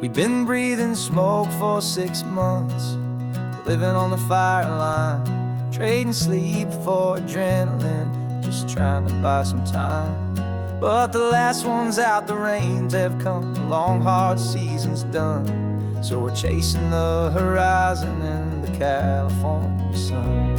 We've been breathing smoke for 6 months, living on the fire line, trading sleep for adrenaline, just trying to buy some time. But the last one's out, the rains have come, the long hard season's done. So we're chasing the horizon in the California sun.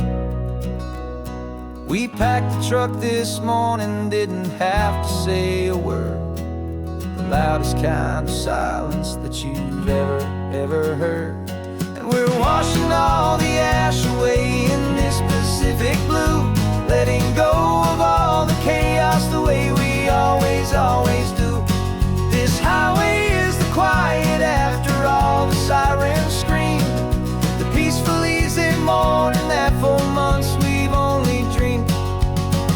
We packed the truck this morning, didn't have to say a word. The loudest kind of silence that you've ever heard. And we're washing all the ash away in this Pacific blue, letting go of all the chaos the way we always do. This highway is the quiet after all the sirens scream, the peaceful easy morning that for months we've only dreamed.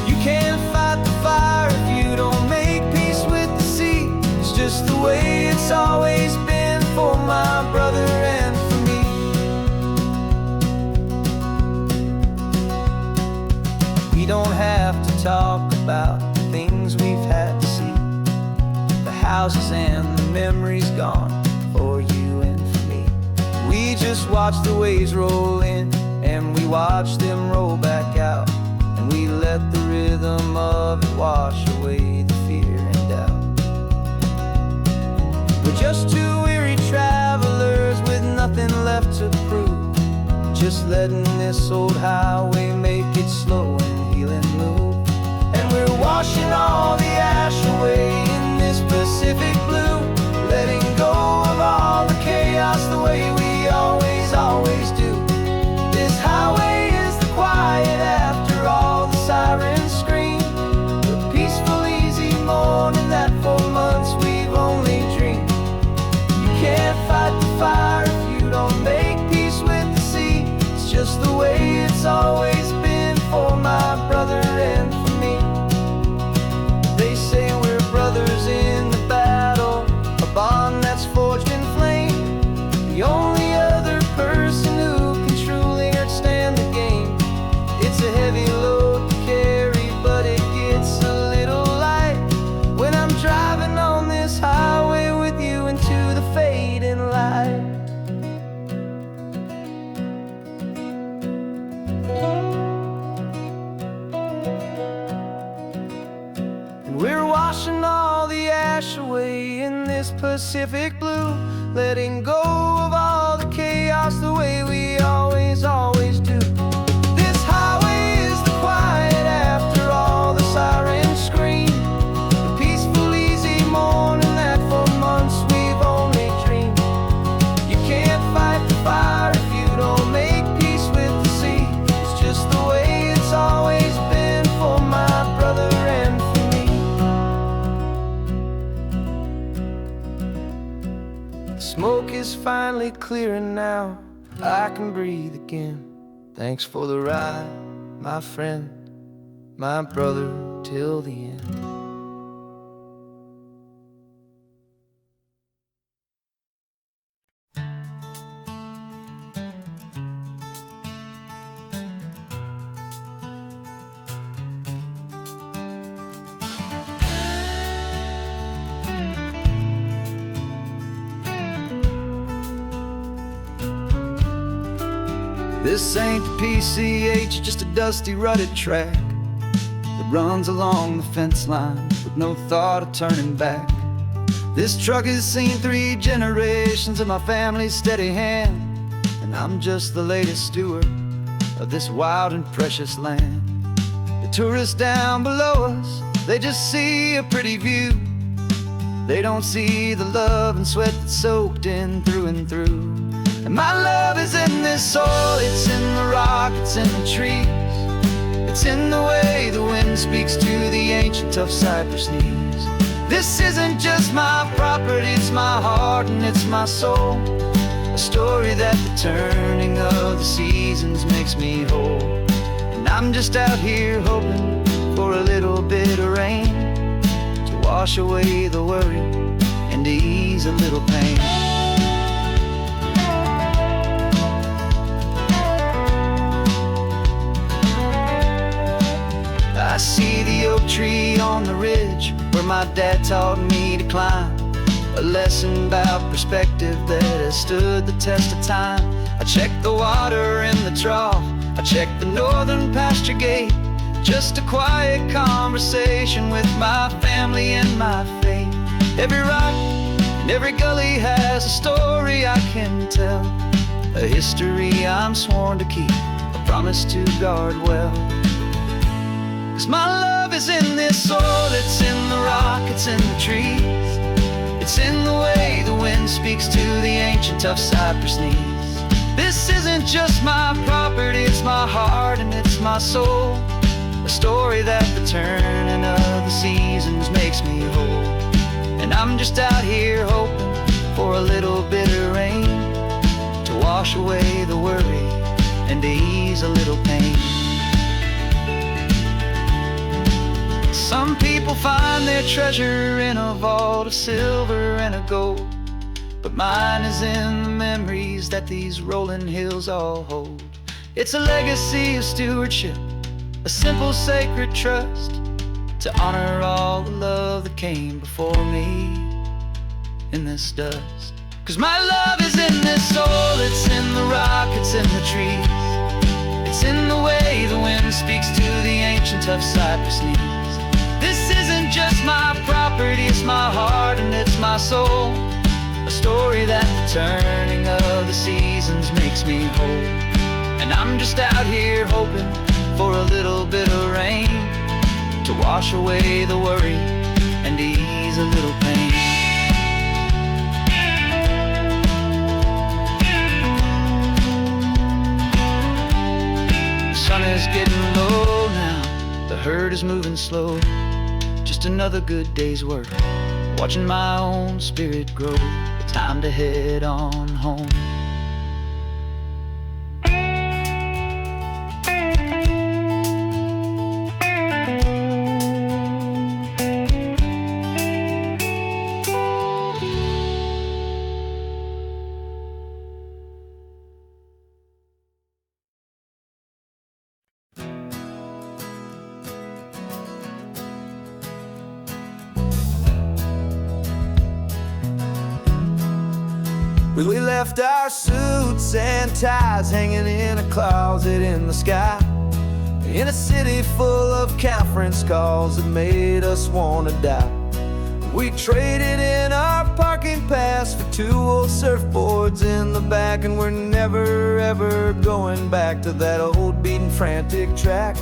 You can't fight the fire if you don't make peace with the sea. It's just the way it's always been for my brother and for me. We don't have to talk about the things we've had to see, the houses and the memories gone for you and for me. We just watch the waves roll in and we watch them roll back out, and we let the rhythm of it wash away the fear and doubt. We're just two weary travelers with nothing left to prove, just letting this old highway make it slow and heal and move. And we're washing all the ash away in this Pacific blue, letting go of all the chaos the way we always do. This highway is the quiet after all the sirens scream, the peaceful easy morning that for months we've only dreamed. You can't fight the fire if you don't make peace with the sea. It's just the way it's always been for my brother and for me. They say we're brothers in the battle, a bond that's forged in flame. The only other person who can truly understand the game. It's a heavy load to carry, but it gets a little light when I'm driving on this highway with you into the fading light. And we're washing all the ash away in this Pacific blue, letting go of all the chaos the way we always do. This highway is the quiet after all the sirens scream, the peaceful easy morning that for months we've only dreamed. You can't fight the fire if you don't make peace with the sea. It's just the way it's always been for my brother and for me. The smoke is finally clearing now, I can breathe again. Thanks for the ride, my friend, my brother, till the end. This ain't the PCH, just a dusty rutted track that runs along the fence line with no thought of turning back. This truck has seen 3 generations of my family's steady hand, and I'm just the latest steward of this wild and precious land. The tourists down below us, they just see a pretty view. They don't see the love and sweat that's soaked in through and through. And my love is in this soil, it's in the rock, it's in the trees. It's in the way the wind speaks to the ancient tough cypress knees. This isn't just my property, it's my heart and it's my soul. A story that the turning of the seasons makes me whole. And I'm just out here hoping for a little bit of rain to wash away the worry and to ease a little pain. I see the oak tree on the ridge where my dad taught me to climb. A lesson about perspective that has stood the test of time. I checked the water in the trough, I checked the northern pasture gate. Just a quiet conversation with my family and my faith. Every rock and every gully has a story I can tell, a history I'm sworn to keep, a promise to guard well. 'Cause my love is in this soil, it's in the rock, it's in the trees. It's in the way the wind speaks to the ancient tough cypress knees. This isn't just my property, it's my heart and it's my soul. A story that the turning of the seasons makes me whole. And I'm just out here hoping for a little bit of rain to wash away the worry and to ease a little pain. Some people find their treasure in a vault of silver and a gold, but mine is in the memories that these rolling hills all hold. It's a legacy of stewardship, a simple sacred trust, to honor all the love that came before me in this dust. 'Cause my love is in this soul, it's in the rock, it's in the trees. It's in the way the wind speaks to the ancient tough cypress knees. This isn't just my property, it's my heart and it's my soul. A story that the turning of the seasons makes me whole. And I'm just out here hoping for a little bit of rain to wash away the worry and ease a little pain. The sun is getting low now, the herd is moving slow. Just another good day's work, watching my own spirit grow. Time to head on home. We left our suits and ties hanging in a closet in the sky, in a city full of conference calls that made us want to die. We traded in our parking pass for 2 old surfboards in the back, and we're never ever going back to that old beaten frantic track.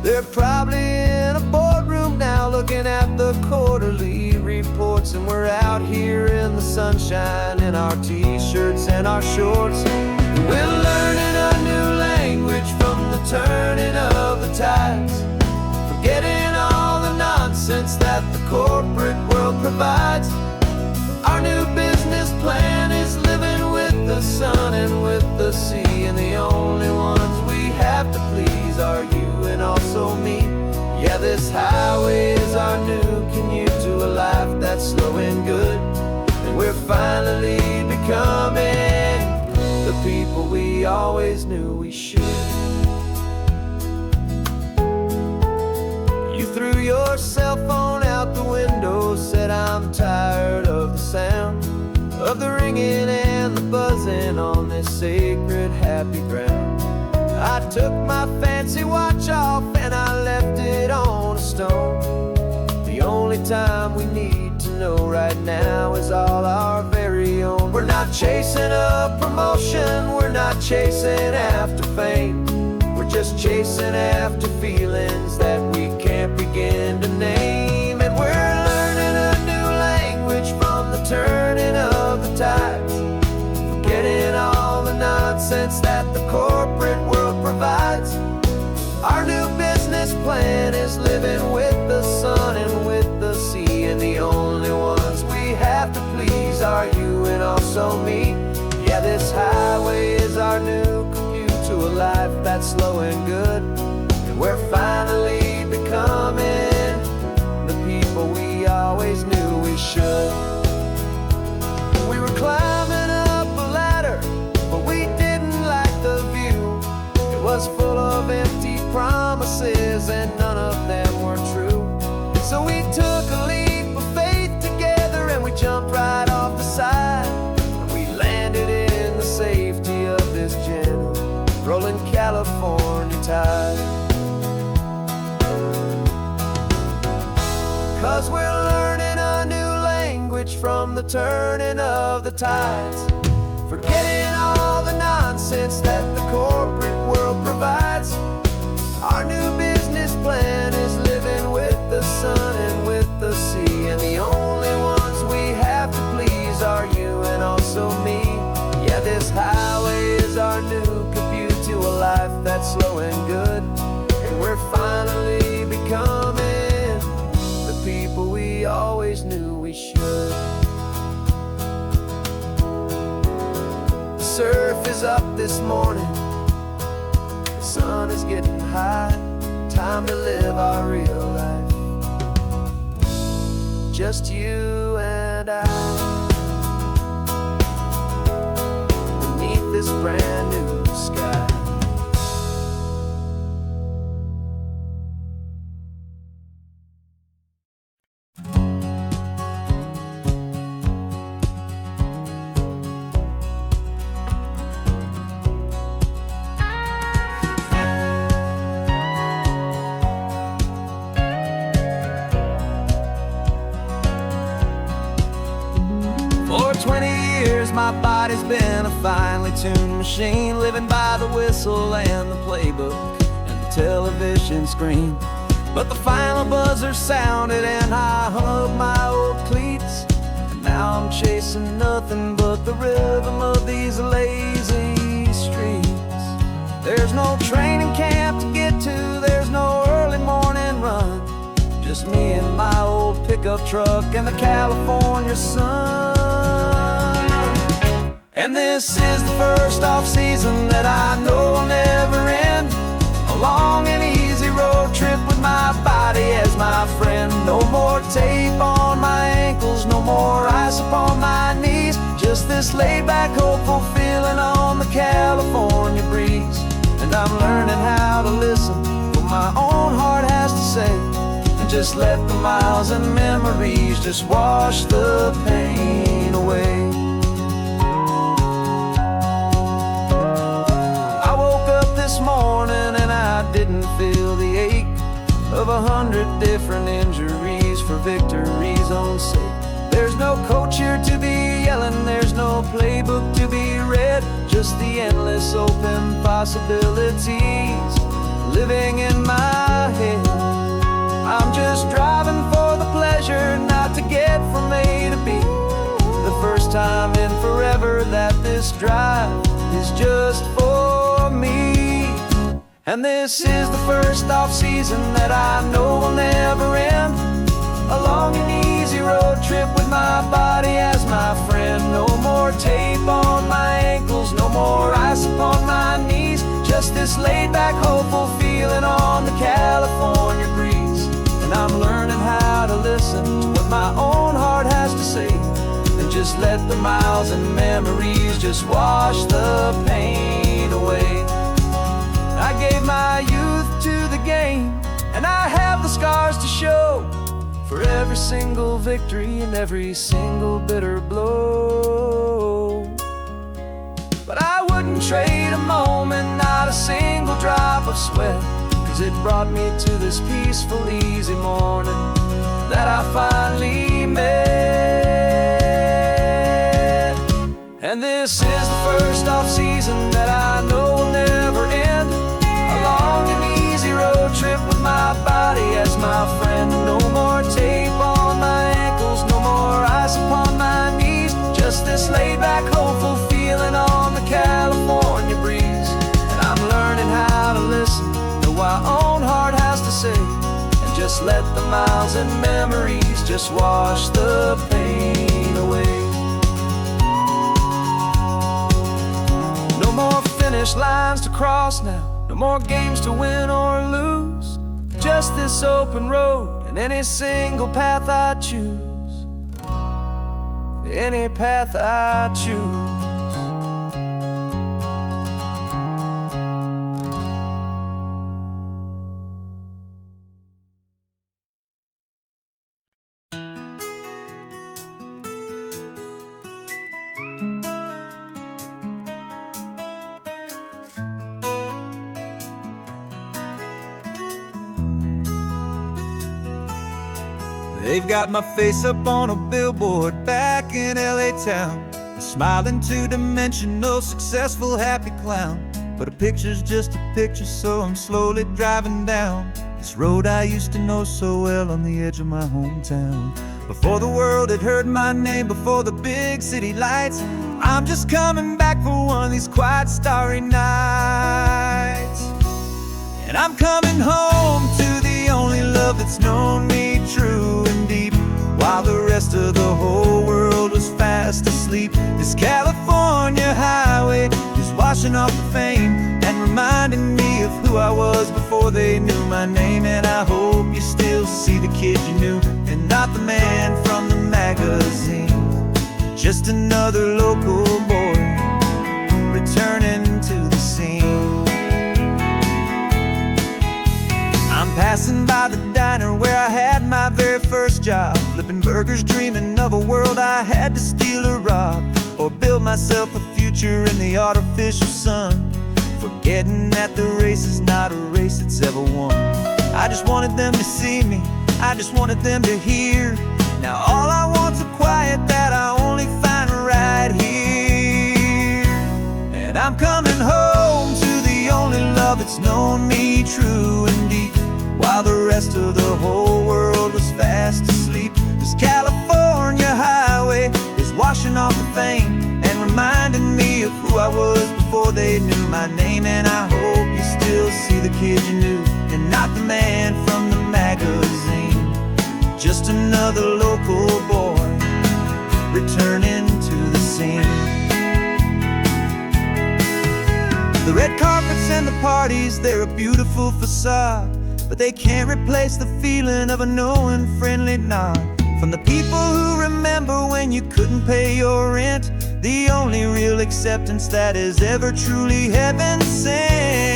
They're probably in a boardroom now looking at the quarterly reports, and we're out here in the sunshine in our t-shirts and our shorts. We're learning a new language from the turning of the tides, forgetting all the nonsense that the corporate world provides. Our new business plan is living with the sun and with the sea, and the only ones we have to please are you and also me. Yeah, this highway is our new commute to a life that's slow and good, and we're finally becoming the people we always knew we should. You threw your cell phone out the window, said I'm tired of the sound of the ringing and the buzzing on this sacred happy ground. I took my fancy watch off and I left it on a stone. The only time we need to know right now is all our very own. We're not chasing a promotion, we're not chasing after fame. We're just chasing after feelings that we can't begin to name. And we're learning a new language from the turning of the tides, forgetting all the nonsense that the corporate world provides. Our new business plan is living with the sun and with the sea, and the only ones we have to please are you and also me. Yeah, this highway is our new commute to a life that's slow and good, and we're finally becoming the people we always knew we should. We were climbing up a ladder, but we didn't like the view. It was full of empty promises and none of them were true. So we took a leap 'cause we're learning a new language from the turning of the tides, forgetting all the nonsense that the corporate world provides. Our new business plan is living with the sun and with the sea, and the only ones we have to please are you and also me. Yeah, this highway is our new commute to a life that's slow and good, and we're finally becoming the people we always knew we should. The surf is up this morning, the sun is getting high, time to live our real life, just you and I, beneath this brand new sky. For 20 years my body's been a finely tuned machine, living by the whistle and the playbook and the television screen. But the final buzzer sounded and I hung up my old cleats, and now I'm chasing nothing but the rhythm of these lazy streets. There's no training camp to get to, there's no early morning run, just me and my old pickup truck and the California sun. And this is the first off-season that I know will never end, a long and easy road trip with my body as my friend. No more tape on my ankles, no more ice upon my knees, just this laid-back, hopeful feeling on the California breeze. And I'm learning how to listen to what my own heart has to say, and just let the miles and memories just wash the pain away. This morning and I didn't feel the ache of 100 different injuries for victory's own sake. There's no coach here to be yelling, there's no playbook to be read, just the endless open possibilities living in my head. I'm just driving for the pleasure, not to get from A to B. The first time in forever that this drive is just for me. And this is the first off-season that I know will never end, a long and easy road trip with my body as my friend. No more tape on my ankles, no more ice upon my knees, just this laid-back, hopeful feeling on the California breeze. And I'm learning how to listen to what my own heart has to say, and just let the miles and memories just wash the pain away. I gave my youth to the game, and I have the scars to show for every single victory and every single bitter blow. But I wouldn't trade a moment, not a single drop of sweat, 'cause it brought me to this peaceful, easy morning that I finally met. And this is the first off-season that I know will never end, a long and easy road trip with my body as my friend. No more tape on my ankles, no more ice upon my knees, just this laid-back, hopeful feeling on the California breeze. And I'm learning how to listen to what my own heart has to say, and just let the miles and memories just wash the pain away. No more finish lines to cross now, no more games to win or lose, just this open road and any single path I choose, any path I choose. They've got my face up on a billboard back in LA town, smiling two-dimensional, successful, happy clown. But a picture's just a picture, so I'm slowly driving down this road I used to know so well on the edge of my hometown. Before the world had heard my name, before the big city lights, I'm just coming back for one of these quiet, starry nights. And I'm coming home to the only love that's known me true and deep, while the rest of the whole world was fast asleep. This California highway is washing off the fame and reminding me of who I was before they knew my name. And I hope you still see the kid you knew, and not the man from the magazine. Just another local boy returning to the scene. I'm passing by the diner where I had my very first job, flipping burgers, dreaming of a world I had to steal or rob, or build myself a future in the artificial sun, forgetting that the race is not a race that's ever won. I just wanted them to see me, I just wanted them to hear. Now all I want's a quiet that I only find right here. And I'm coming home to the only love that's known me true and deep, while the rest of the whole world was fast asleep. This California highway is washing off the fame and reminding me of who I was before they knew my name. And I hope you still see the kid you knew, and not the man from the magazine. Just another local boy returning to the scene. The red carpets and the parties, they're a beautiful facade, but they can't replace the feeling of a knowing, friendly nod from the people who remember when you couldn't pay your rent. The only real acceptance that is ever truly heaven sent.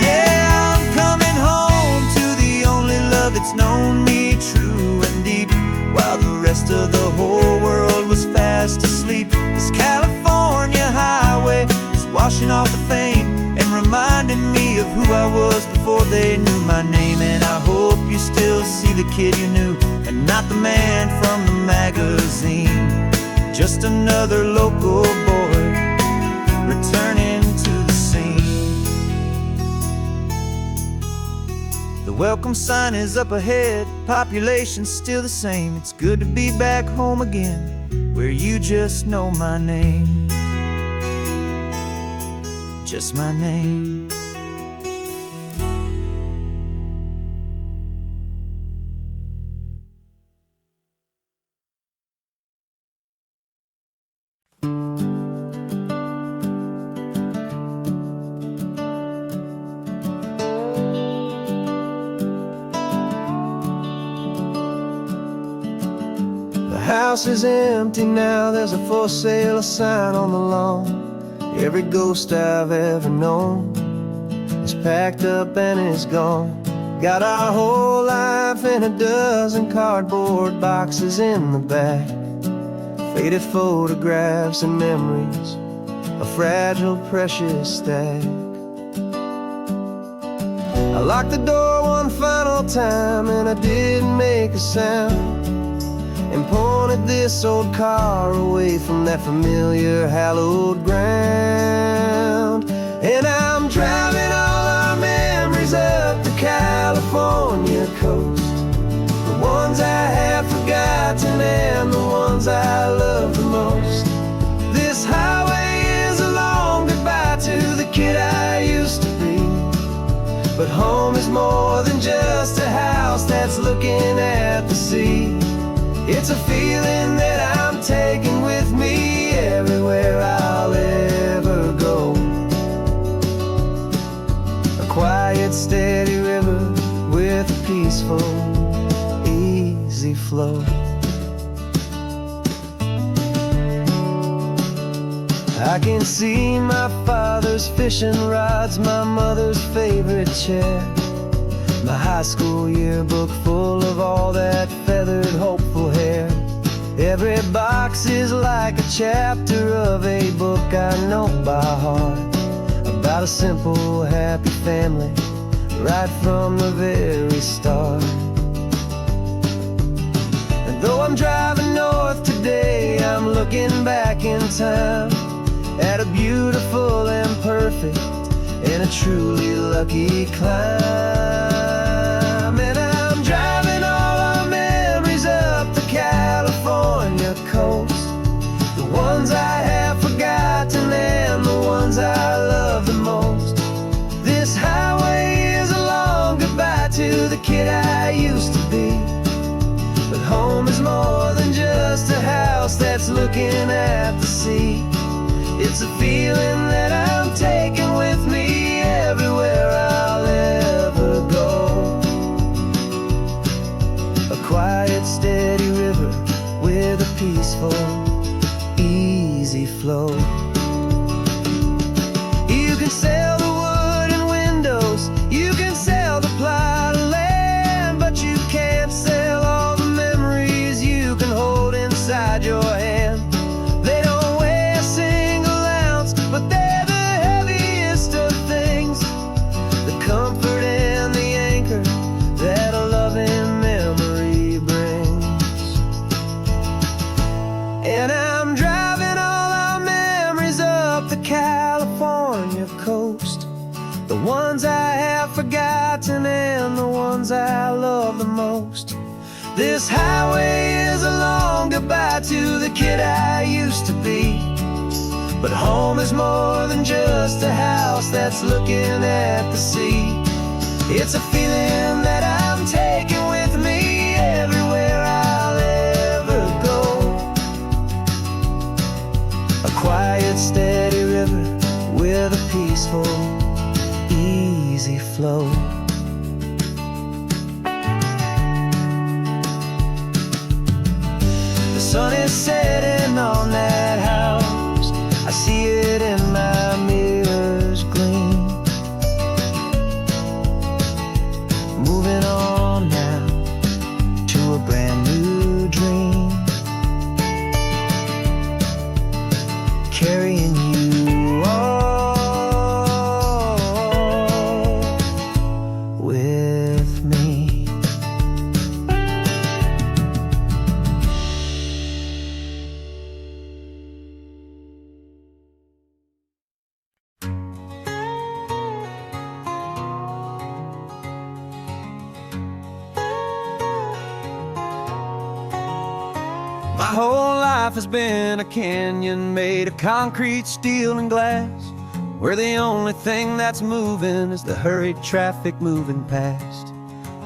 Yeah, I'm coming home to the only love that's known me true and deep, while the rest of the whole world was fast asleep. This California highway is washing off the fame and reminding me of who I was before they knew my name. And I hope you still see the kid you knew, and not the man from the magazine. Just another local boy returning to the scene. The welcome sign is up ahead, population's still the same. It's good to be back home again, where you just know my name. Just my name. The house is empty now, there's a for sale sign on the lawn. Every ghost I've ever known is packed up and is gone. Got our whole life in a dozen cardboard boxes in the back, faded photographs and memories, a fragile, precious stack. I locked the door one final time and I didn't make a sound, and pointed this old car away from that familiar hallowed ground. And I'm driving all our memories up the California coast, the ones I have forgotten and the ones I love the most. This highway is a long goodbye to the kid I used to be, but home is more than just a house that's looking at the sea. It's a feeling that I'm taking with me everywhere I'll ever go. A quiet, steady river with a peaceful, easy flow. I can see my father's fishing rods, my mother's favorite chair, My high school yearbook full of all that feathered, hopeful hair. Every box is like a chapter of a book I know by heart, about a simple, happy family, right from the very start. And though I'm driving north today, I'm looking back in time at a beautiful and perfect and a truly lucky climb. And I'm driving all our memories up the California coast, the ones I have forgotten and the ones I love the most. This highway is a long goodbye to the kid I used to be, but home is more than just a house that's looking at the sea. It's a feeling that I'm taking with me everywhere I'll ever go. A quiet, steady river with a peaceful, easy flow. You can sail the wooden windows, you can sail the plot of land, but you can't sail all the memories you can hold inside your hand. They don't weigh a single ounce, but they're the heaviest of things, the comfort and the anchor that a loving memory brings. And I'm driving all our memories up the California coast, the ones I have forgotten and the ones I love the most. This highway is a long goodbye to the kid I used to be, but home is more than just a house that's looking at the sea. It's a feeling that I'm taking with me everywhere I'll ever go. A quiet, steady river with a peaceful, easy flow. The sun is setting on that house, I see it in my mirror's gleam. Moving on now to a brand new dream, carrying you all with me. My whole life has been a canyon made of concrete, steel, and glass, where the only thing that's moving is the hurried traffic moving past.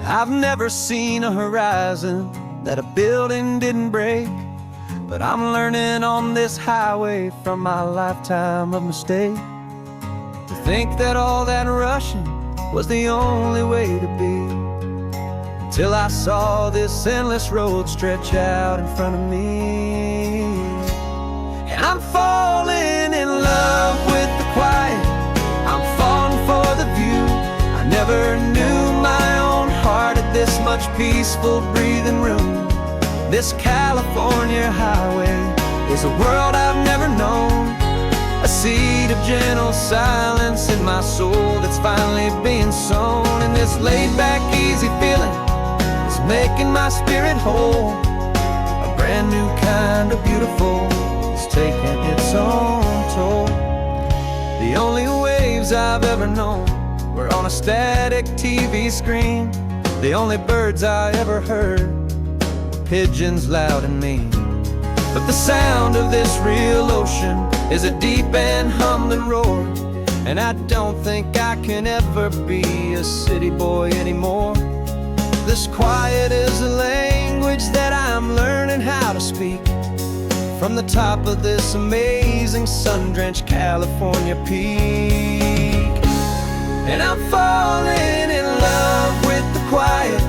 I've never seen a horizon that a building didn't break, but I'm learning on this highway from my lifetime of mistakes to think that all that rushing was the only way to be, till I saw this endless road stretch out in front of me. And I'm falling in love with the quiet, I'm falling for the view. I never knew my own heart had this much peaceful breathing room. This California highway is a world I've never known, a seed of gentle silence in my soul that's finally being sown. And this laid-back, easy feeling is making my spirit whole. A brand new kind of beautiful is taking its own toll. The only waves I've ever known were on a static TV screen. The only birds I ever heard were pigeons loud and mean. But the sound of this real ocean is a deep and humbling roar, and I don't think I can ever be a city boy anymore. This quiet is a language that I'm learning how to speak from the top of this amazing sun-drenched California peak. And I'm falling in love with the quiet,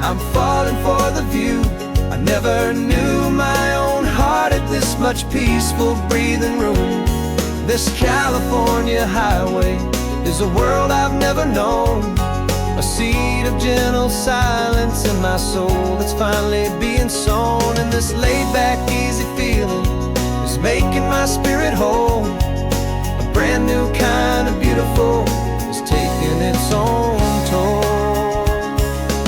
I'm falling for the view. I never knew my own heart had this much peaceful breathing room. This California highway is a world I've never known, a seed of of gentle silence in my soul that's finally being sown. And this laid-back, easy feeling is making my spirit whole. A brand new kind of beautiful is taking its own toll.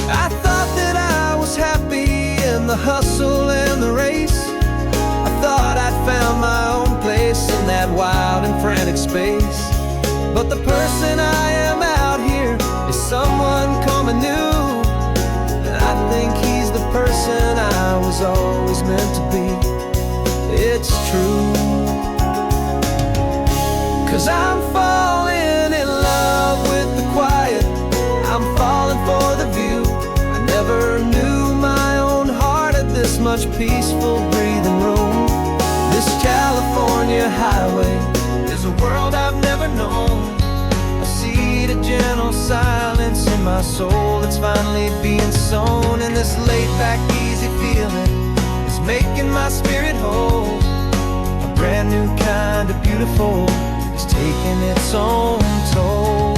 I thought that I was happy in the hustle and the race. I thought I'd found my own place in that wild and frantic space. But the person I am out here is someone coming new, and I think he's the person I was always meant to be. It's true, 'cause I'm falling in love with the quiet. I'm falling for the view. I never knew my own heart had this much peaceful breathing room. This California highway is a world I've never known. A seed of gentle silence in my soul that's finally being sown. And this laid-back, easy feeling is making my spirit whole. A brand new kind of beautiful is taking its own toll.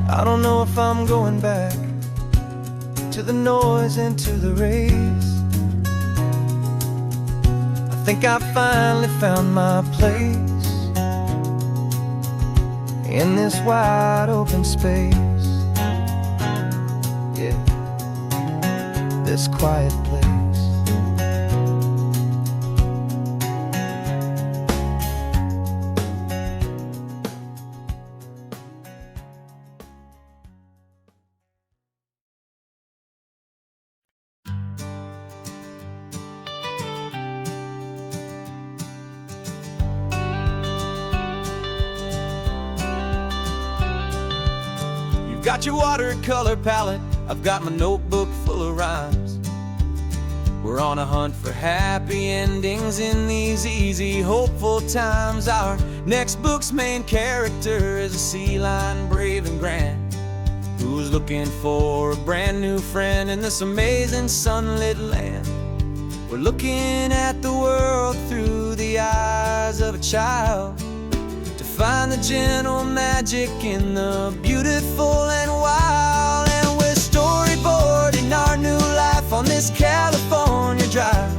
I don't know if I'm going back to the noise and to the race. I think I finally found my place in this wide open space. Yeah, this quiet place. Got your watercolor palette, I've got my notebook full of rhymes. We're on a hunt for happy endings in these easy, hopeful times. Our next book's main character is a sea lion, brave and grand, who's looking for a brand new friend in this amazing sunlit land. We're looking at the world through the eyes of a child, find the gentle magic in the beautiful and wild. And we're storyboarding our new life on this California drive,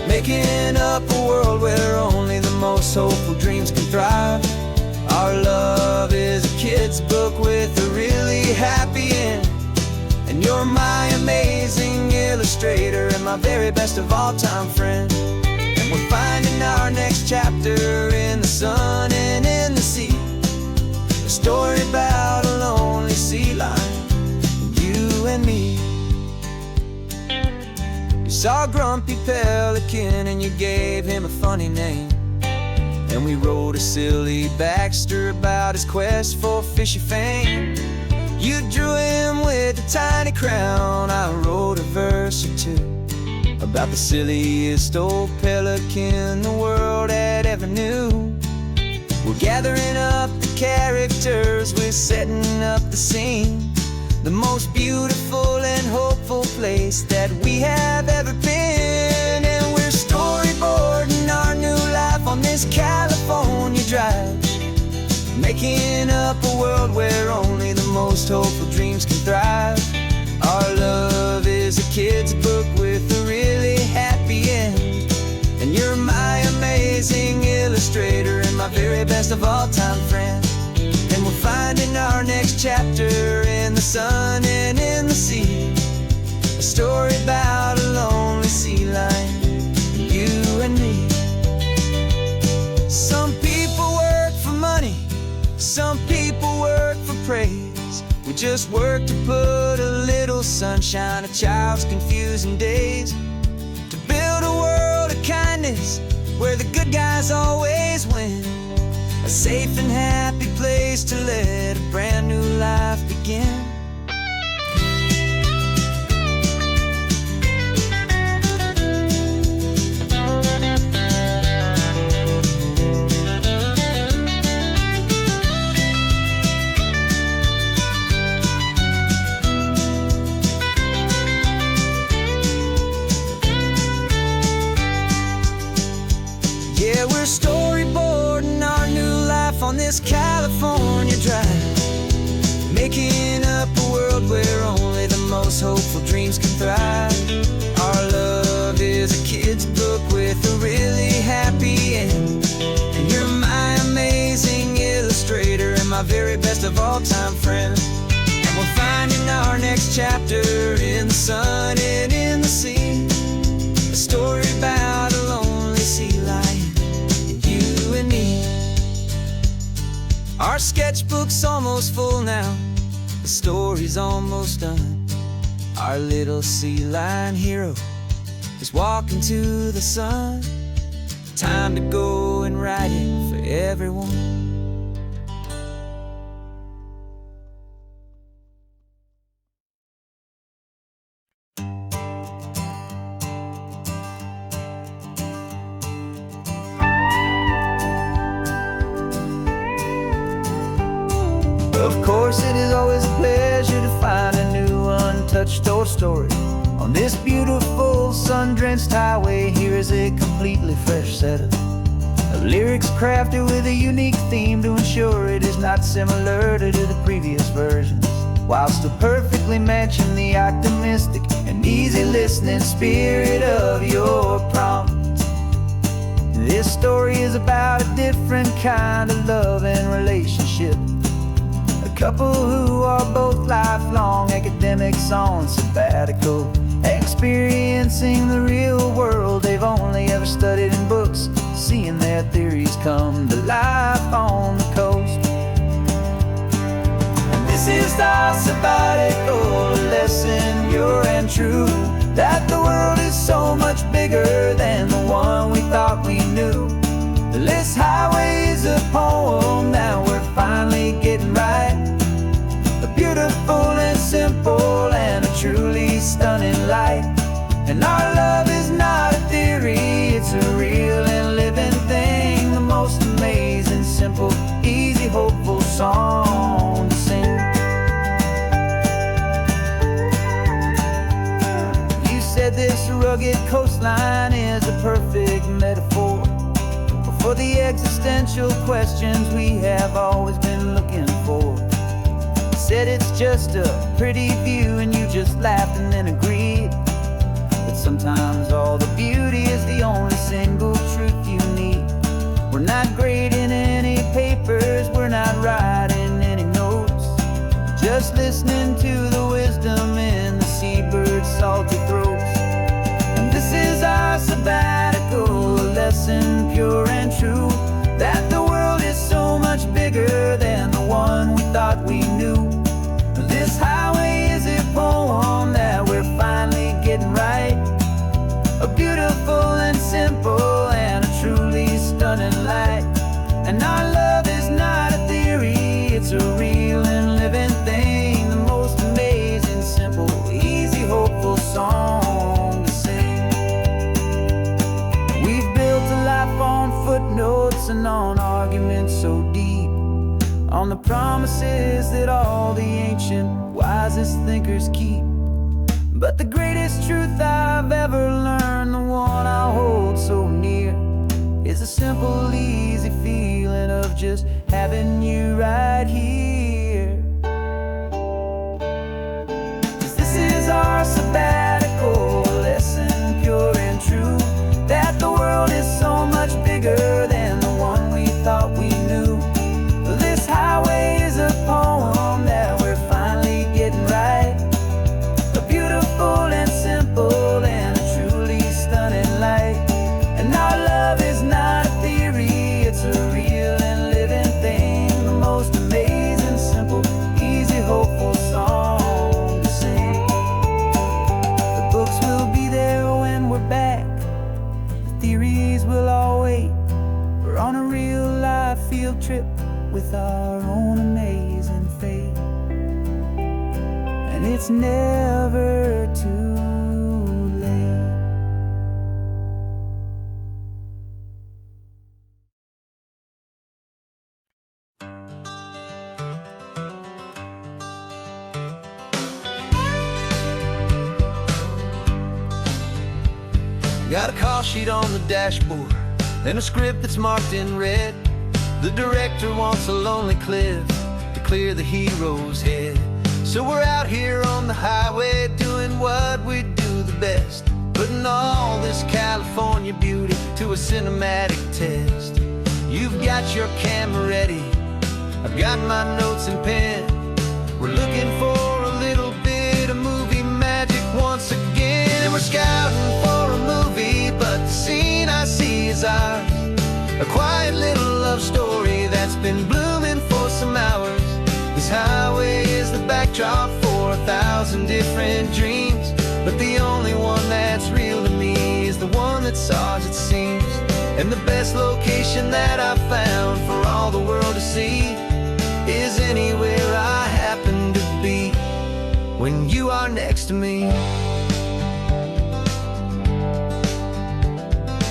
making up a world where only the most hopeful dreams can thrive. Our love is a kid's book with a really happy end, and you're my amazing illustrator and my very best of all time friend. We're finding our next chapter in the sun and in the sea, a story about a lonely sea lion, you and me. You saw a grumpy pelican and you gave him a funny name, and we wrote a silly Baxter about his quest for fishy fame. You drew him with a tiny crown, I wrote a verse or two about the silliest old pelican the world had ever knew. We're gathering up the characters, we're setting up the scene, the most beautiful and hopeful place that we have ever been. And we're storyboarding our new life on this California drive, making up a world where only the most hopeful dreams can thrive. Our love is a kid's book with a really happy end, and you're my amazing illustrator and my very best of all time friend. And we're finding our next chapter in the sun and in the sea, a story about a lonely sea lion, you and me. Some people work for money, some people work for praise. We just work to put a little sunshine a child's confusing days, to build a world of kindness where the good guys always win, a safe and happy place to let a brand new life begin. Yeah, we're storyboarding our new life on this California drive, making up beautiful dreams can thrive. Our love is a kid's book with a really happy end. And you're my amazing illustrator and my very best of all-time friend. And we're finding our next chapter in the sun and in the sea. A story about a lonely sea lion and you and me. Our sketchbook's almost full now, the story's almost done. Our little sea lion hero is walking to the sun. Time to go and write it for everyone. Of course, it is always a pleasure to find a new untouched old story. On this beautiful sun-drenched highway, here is a completely fresh set of lyrics crafted with a unique theme to ensure it is not similar to the previous versions, while still perfectly matching the optimistic and easy listening spirit of your prompt. This story is about a different kind of love and relationship. A couple who are both lifelong academics on sabbatical, experiencing the real world they've only ever studied in books, seeing their theories come to life on the coast. And this is our sabbatical lesson, pure and true, that the world is so much bigger than the one we thought we knew. This highway is a poem that we're finally getting right. A beautiful and simple and a truly stunning light. And our love is not a theory, it's a real and living thing. The most amazing, simple, easy, hopeful song to sing. You said this rugged coastline is a perfect metaphor for the existential questions we have always been looking for. You said it's just a pretty view and you just laughed and then agreed that sometimes all the beauty is the only single truth you need. We're not grading any papers, we're not writing any notes, just listening to the wisdom in the seabird's salty throats. And this is our sabbatical lesson, pure and true, that the world is so much bigger than the one we thought we knew. This highway is a poem that we're finally getting right. A beautiful and simple and a truly stunning light. And our love is not a theory, it's a real and living thing. The most amazing, simple, easy, hopeful song to sing. We've built a life on footnotes and on arguments so deep, on the promises that all the ancient, wisest thinkers keep. But the greatest truth I've ever learned, the one I hold so near, is a simple, easy feeling of just having you right here. 'Cause this is our sabbatical lesson, pure and true, that the world is so much bigger than the one we thought we knew. This highway is a poem that we're finally getting right. A beautiful and simple and a truly stunning light. And our love is not a theory, it's a real and living thing. The most amazing, simple, easy, hopeful song to sing. The books will be there when we're back, the theories will all wait. We're on a real life field trip with our own amazing fate. And it's never too late. Got a call sheet on the dashboard and a script that's marked in red. The director wants a lonely cliff to clear the hero's head. So we're out here on the highway doing what we do the best, putting all this California beauty to a cinematic test. You've got your camera ready, I've got my notes and pen. We're looking for a little bit of movie magic once again. And we're scouting for a movie, but the scene I see is ours. A quiet little love story that's been blooming for some hours. This highway is the backdrop for 1,000 different dreams, but the only one that's real to me is the one that's ours, it seems. And the best location that I've found for all the world to see is anywhere I happen to be when you are next to me.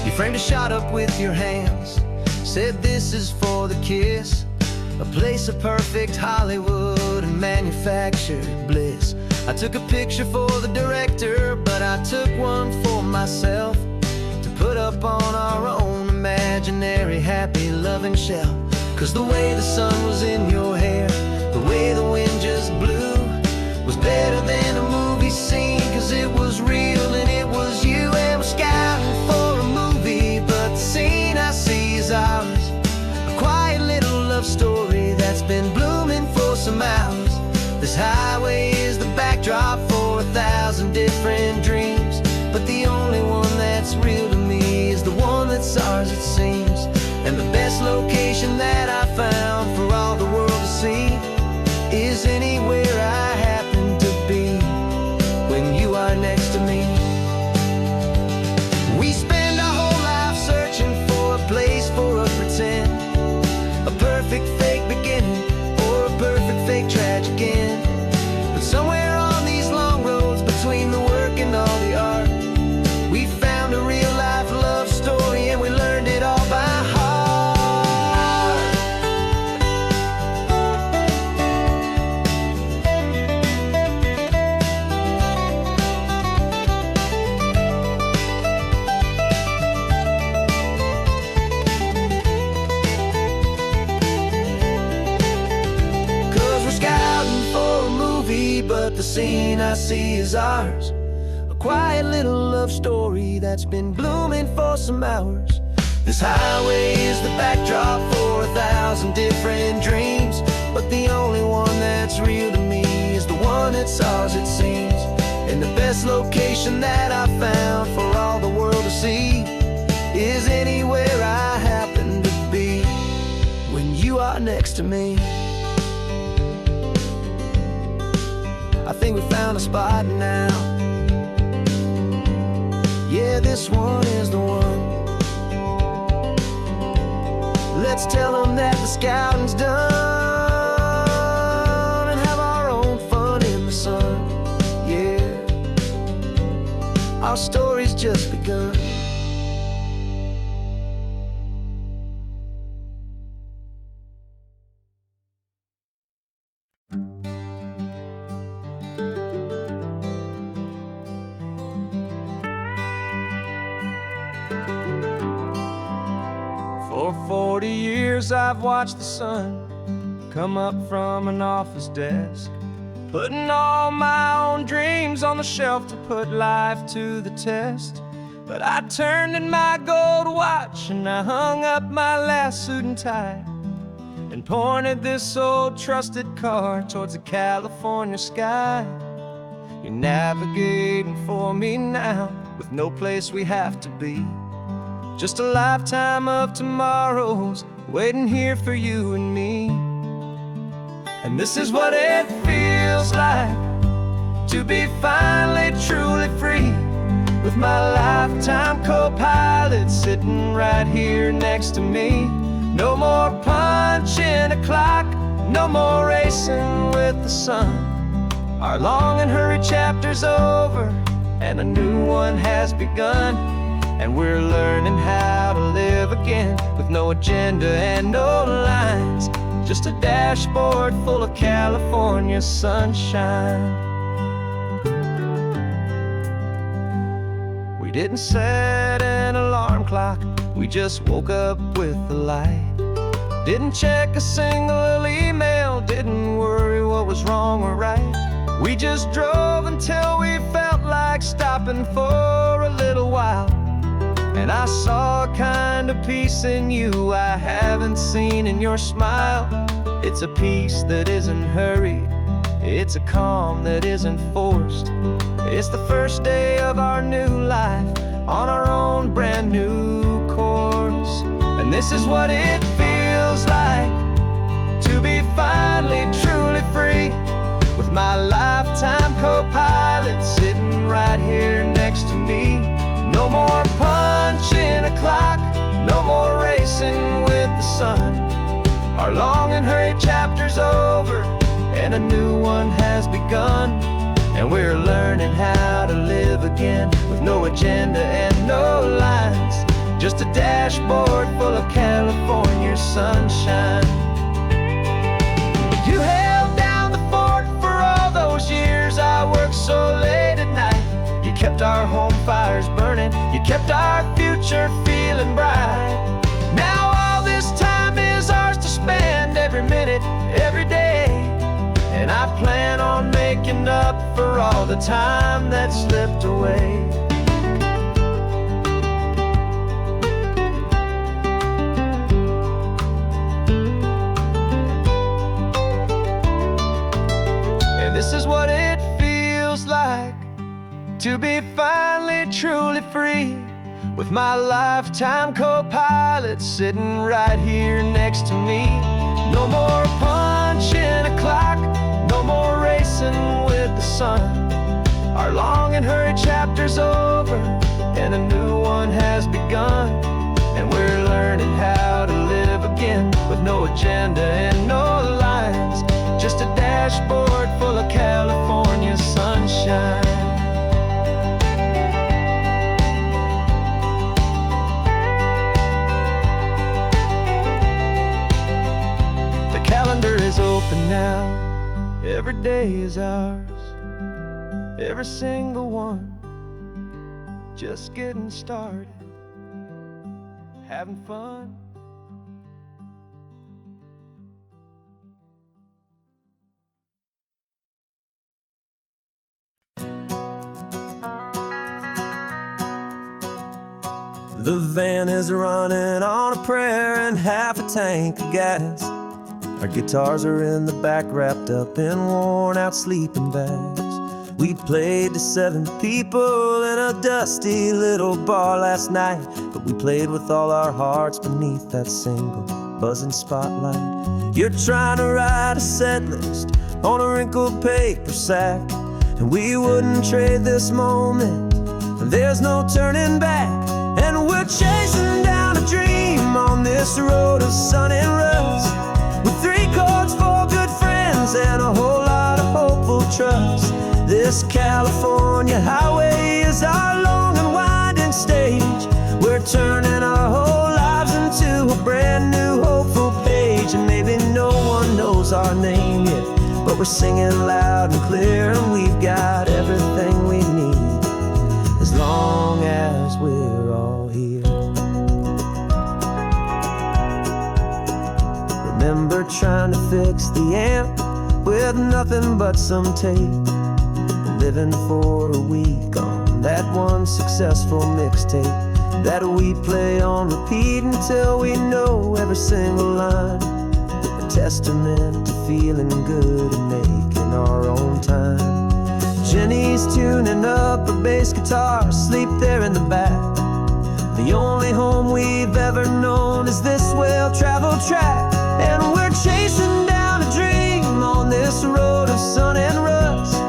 You framed a shot up with your hands, said this is for the kiss, a place of perfect Hollywood and manufactured bliss. I took a picture for the director, but I took one for myself to put up on our own imaginary happy loving shelf. 'Cause the way the sun was in your hair, the way the wind just blew, was better than a movie scene, 'cause it was real and it was you. And we're scouting for a movie, but the scene I see is ours. A quiet little love story that's been blooming for some hours. This highway is the backdrop for 1,000 different dreams, but the only one that's real to me is the one that's ours, it seems. And the best location that I found for all the world to see is anywhere I happen to be when you are next to me. We spend our whole life searching for a place for a pretend, a perfect fake beginning or a perfect fake tragic end. But somewhere on these long roads between the work and all the art, we found a real life love story, and we learned it all by heart. 'Cause we're scouting for a movie, but the scene I see is ours. A quiet little love story that's been blooming for some hours. This highway is the backdrop for 1,000 different dreams, but the only one that's real to me is the one that's ours, it seems. And the best location that I found for all the world to see is anywhere I happen to be when you are next to me. I think we found a spot now. Yeah, this one is the one. Let's tell them that the scouting's done and have our own fun in the sun. Yeah, our story's just begun. For 40 years I've watched the sun come up from an office desk, putting all my own dreams on the shelf to put life to the test. But I turned in my gold watch and I hung up my last suit and tie, and pointed this old trusted car towards the California sky. You're navigating for me now with no place we have to be, just a lifetime of tomorrows waiting here for you and me. And this is what it feels like to be finally truly free, with my lifetime co-pilot sitting right here next to me. No more punching a clock, no more racing with the sun. Our long and hurried chapter's over and a new one has begun. And we're learning how to live again with no agenda and no lines, just a dashboard full of California sunshine. We didn't set an alarm clock, we just woke up with the light. Didn't check a single email, didn't worry what was wrong or right. We just drove until we felt like stopping for a little while. And I saw a kind of peace in you I haven't seen in your smile. It's a peace that isn't hurried, it's a calm that isn't forced. It's the first day of our new life on our own brand new course. And this is what it feels like to be finally truly free, with my lifetime co-pilot sitting right here next to me. No more punching a clock, no more racing with the sun. Our long and hurried chapter's over, and a new one has begun. And we're learning how to live again, with no agenda and no lines, just a dashboard full of California sunshine. You held down the fort for all those years I worked so late at night. You kept our home fires burning, you kept our future feeling bright. Now all this time is ours to spend, every minute, every day. And I plan on making up for all the time that slipped away. And this is what it feels like to be finally truly free, with my lifetime co-pilot sitting right here next to me. No more punching a clock, no more racing with the sun. Our long and hurried chapter's over, and a new one has begun. And we're learning how to live again, with no agenda and no lines, just a dashboard full of California sunshine. The calendar is open now, every day is ours, every single one, just getting started, having fun. The van is running on a prayer and half a tank of gas. Our guitars are in the back, wrapped up in worn-out sleeping bags. We played to 7 people in a dusty little bar last night, but we played with all our hearts beneath that single buzzing spotlight. You're trying to write a set list on a wrinkled paper sack, and we wouldn't trade this moment. There's no turning back, and we're chasing down a dream on this road of sun and rust, with 3 chords, 4 good friends, and a whole lot of hopeful trust. This California highway is our long and winding stage. We're turning our whole lives into a brand new hopeful page. And maybe no one knows our name yet, but we're singing loud and clear, and we've got everything we need, as long as we're all here. Remember trying to fix the amp with nothing but some tape, living for a week on that one successful mixtape that we play on repeat until we know every single line. A testament to feeling good and making our own time. Jenny's tuning up a bass guitar, asleep there in the back. The only home we've ever known is this well-traveled track, and we're chasing down a dream on this road of sun and rust,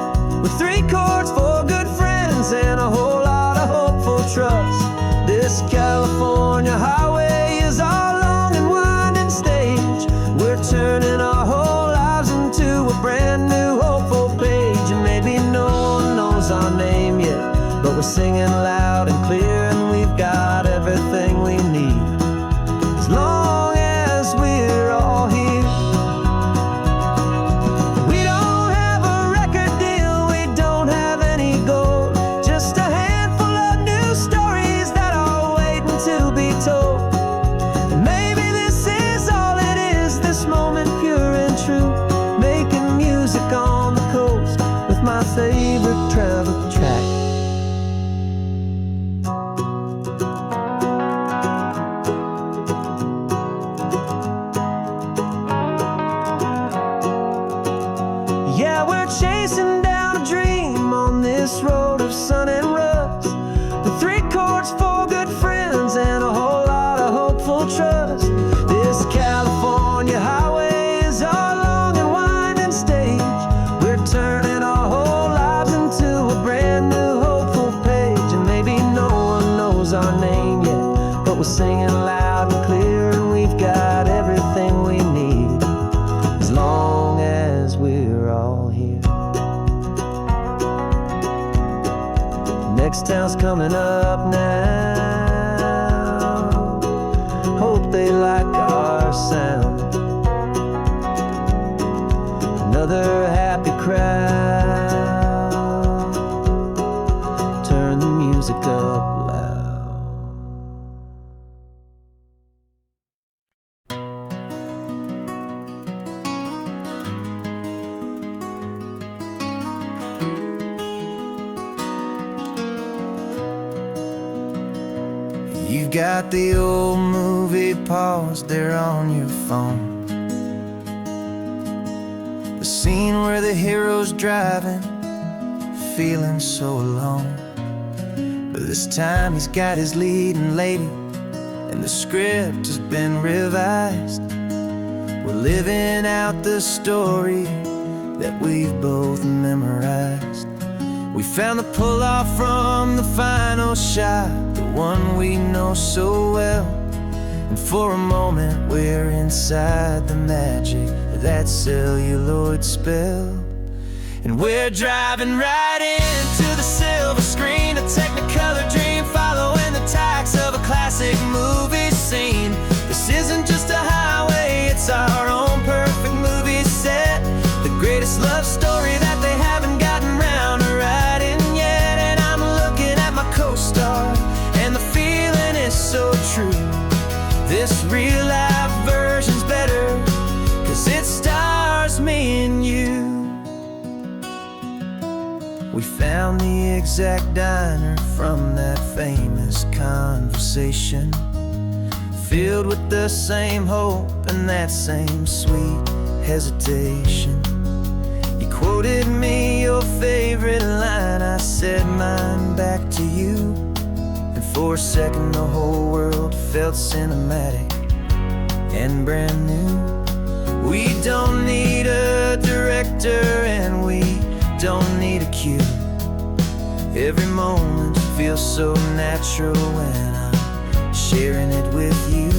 with 3 chords, 4 good friends, and a whole lot of hopeful trust. This California highway is our long and winding stage. We're turning our whole lives into a brand new hopeful page. And maybe no one knows our name yet, but we're singing loud and clear, and we've got everything we need, as long as we're all here. My favorite travel track, next town's coming up now. Hope they like our sound. Another happy crowd. Turn the music up loud. You've got the old movie paused there on your phone. The scene where the hero's driving, feeling so alone. But this time he's got his leading lady, and the script has been revised. We're living out the story that we've both memorized. We found the pull-off from the final shot, the one we know so well. And for a moment we're inside the magic of that celluloid spell. And we're driving right into the silver screen, a Technicolor dream, following the tacks of a classic movie scene. This isn't just a highway, it's our own perfect movie set. The greatest love story that they haven't gotten round to writing yet. And I'm looking at my co-star, and the feeling is so true. This real-life version's better, 'cause it stars me and you. We found the exact diner from that famous conversation, filled with the same hope and that same sweet hesitation. You quoted me your favorite line, I said mine back to you. And for a second the whole world felt cinematic and brand new. We don't need a director and we don't need a cue. Every moment feels so natural when I'm sharing it with you.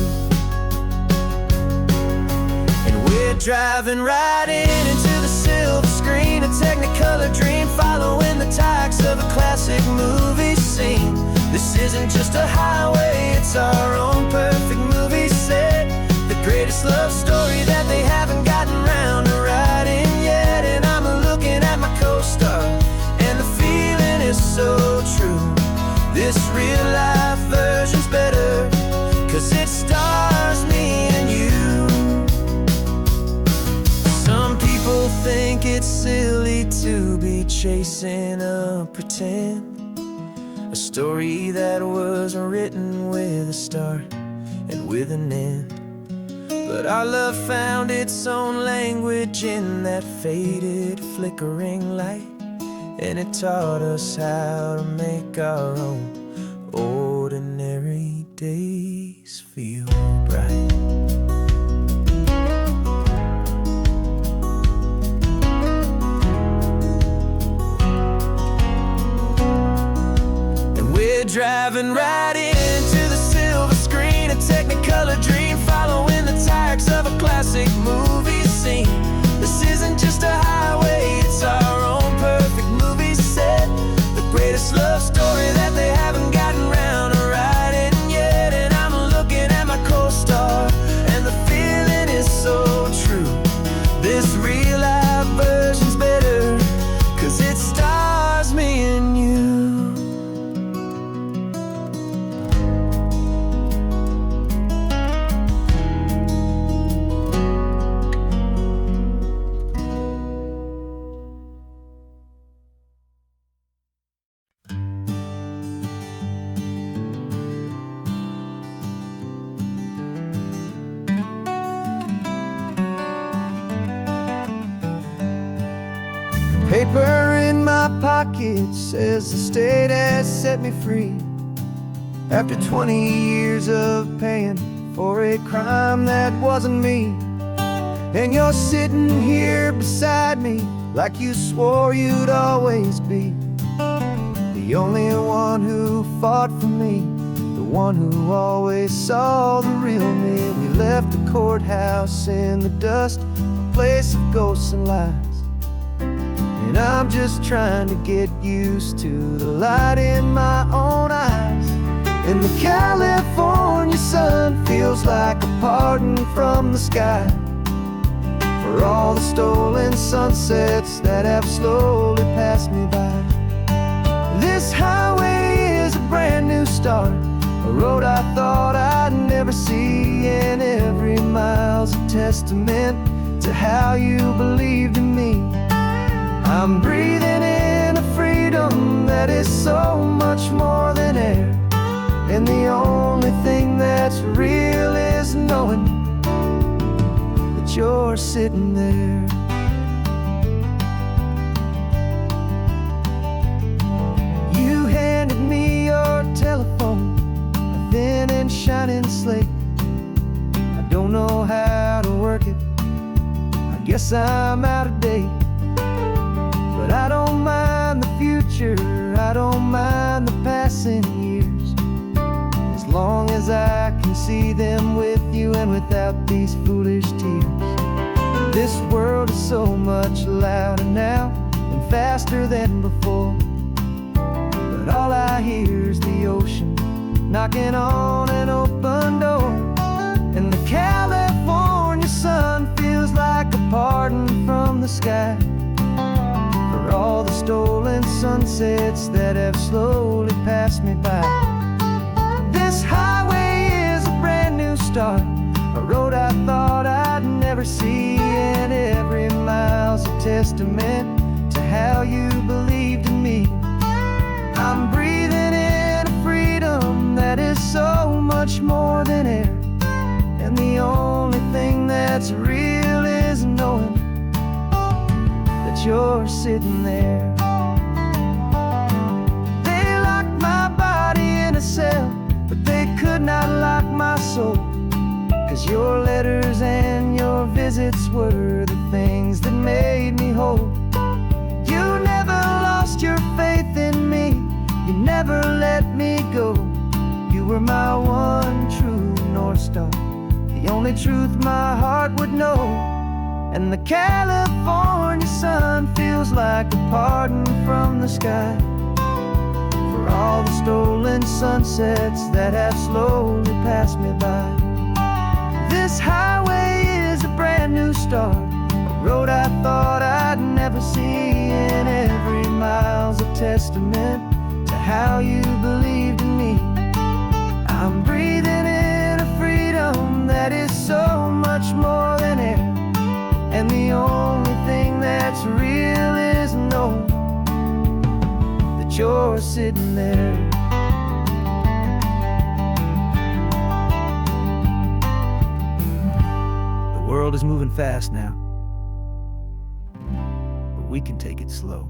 And we're driving right into the silver screen, a Technicolor dream, following the tacks of a classic movie scene. This isn't just a highway, it's our own perfect movie set. The greatest love story that they haven't gotten round to writing yet. And I'm looking at my co-star, and the feeling is so true. This real-life version's better, 'cause it stars me and you. Some people think it's silly to be chasing a pretend, a story that was written with a start and with an end. But our love found its own language in that faded, flickering light, and it taught us how to make our own ordinary days feel bright. And we're driving right into the silver screen, a Technicolor dream, following the tacks of a classic movie scene. This isn't just a highway, it's our own perfect movie set. The greatest love story that they haven't gotten round to writing yet. And I'm looking at my co-star, and the feeling is so true. This real-life version's better, 'cause it stars me and you. Paper in my pocket says the state has set me free, after 20 years of paying for a crime that wasn't me. And you're sitting here beside me like you swore you'd always be, the only one who fought for me, the one who always saw the real me. We left the courthouse in the dust, a place of ghosts and lies. And And I'm just trying to get used to the light in my own eyes. And the California sun feels like a pardon from the sky for all the stolen sunsets that have slowly passed me by. This highway is a brand new start, a road I thought I'd never see, and every mile's a testament to how you believed in me. I'm breathing in a freedom that is so much more than air, and the only thing that's real is knowing that you're sitting there. You handed me your telephone, a thin and shining slate. I don't know how to work it, I guess I'm out of date. But I don't mind the future, I don't mind the passing years, as long as I can see them with you and without these foolish tears. This world is so much louder now and faster than before, but all I hear is the ocean knocking on an open door. And the California sun feels like a pardon from the sky for all the stolen sunsets that have slowly passed me by. This highway is a brand new start, a road I thought I'd never see, and every mile's a testament to how you believed in me. I'm breathing in a freedom that is so much more than air, and the only thing that's real is knowing that you're sitting there. They locked my body in a cell, but they could not lock my soul, 'cause your letters and your visits were the things that made me whole. You never lost your faith in me, you never let me go. You were my one true North Star, the only truth my heart would know. And the California sun feels like a pardon from the sky for all the stolen sunsets that have slowly passed me by. This highway is a brand new start, a road I thought I'd never see, and every mile's a testament to how you believed in me. I'm breathing in a freedom that is so much more than air, and the only thing that's real is knowing that you're sitting there. The world is moving fast now, but we can take it slow.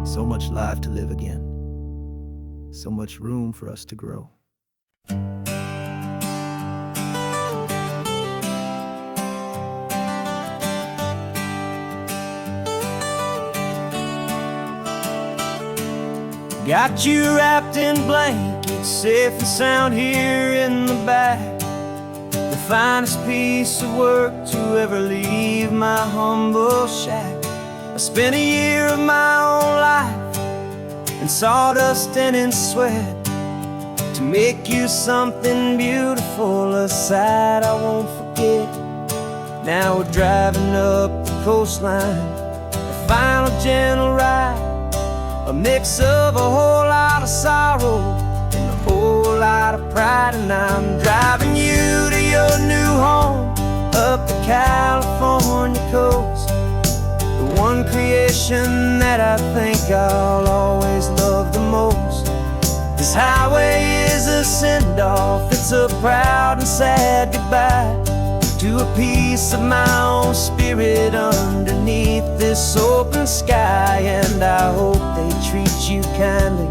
So much life to live again, so much room for us to grow. Got you wrapped in blankets, safe and sound here in the back. The finest piece of work to ever leave my humble shack. I spent a year of my own life in sawdust and in sweat to make you something beautiful, a sight I won't forget. Now we're driving up the coastline, a final gentle ride, a mix of a whole lot of sorrow and a whole lot of pride. And I'm driving you to your new home up the California coast, the one creation that I think I'll always love the most. This highway is a send-off, it's a proud and sad goodbye to a piece of my own spirit underneath this open sky. And I hope they treat you kindly,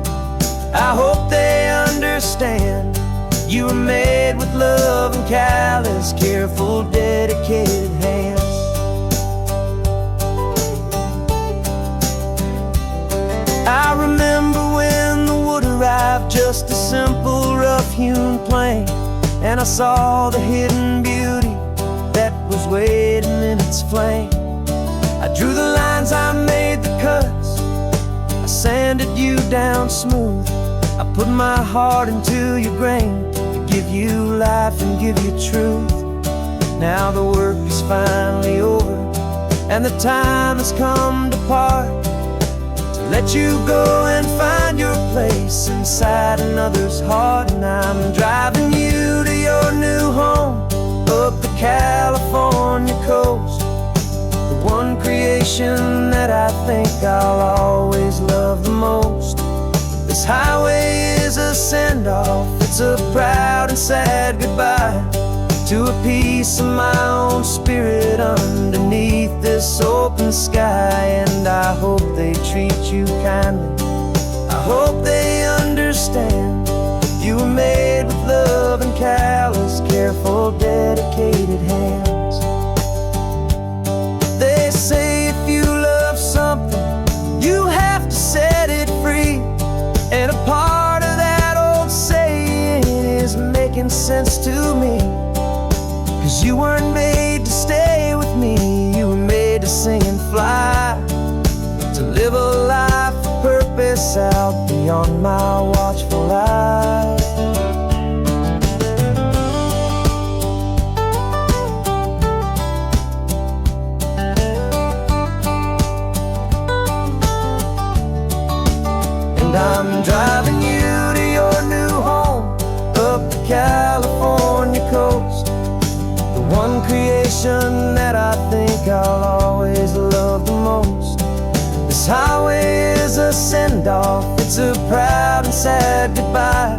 I hope they understand you were made with love and callous, careful, dedicated hands. I remember when the wood arrived, just a simple rough-hewn plank, and I saw the hidden beauty that was waiting in its flame. I drew the lines, I made the cuts, I sanded you down smooth. I put my heart into your grain to give you life and give you truth. Now the work is finally over, and the time has come to part, to let you go and find your place inside another's heart. And I'm driving you to your new home, up the California coast, the one creation that I think I'll always love the most. This highway is a send-off, it's a proud and sad goodbye to a piece of my own spirit underneath this open sky. And I hope they treat you kindly, I hope they understand you were made with love and callous, careful, dedicated hands. They say if you love something, you have to set it free. And a part of that old saying is making sense to me. 'Cause you weren't made to stay with me, you were made to sing and fly, to live a life of purpose out beyond my watchful eye. And I'm driving you to your new home, up the California coast, the one creation that I think I'll always love the most. This highway is a send-off, it's a proud and sad goodbye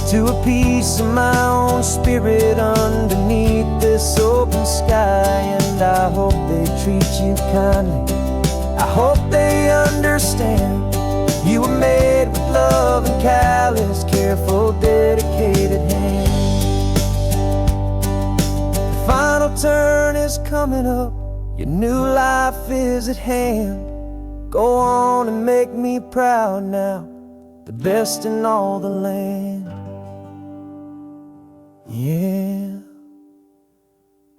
to a piece of my own spirit underneath this open sky. And I hope they treat you kindly, I hope they understand you were made with love and callous, careful, dedicated hands. The final turn is coming up, your new life is at hand. Go on and make me proud now, the best in all the land. Yeah,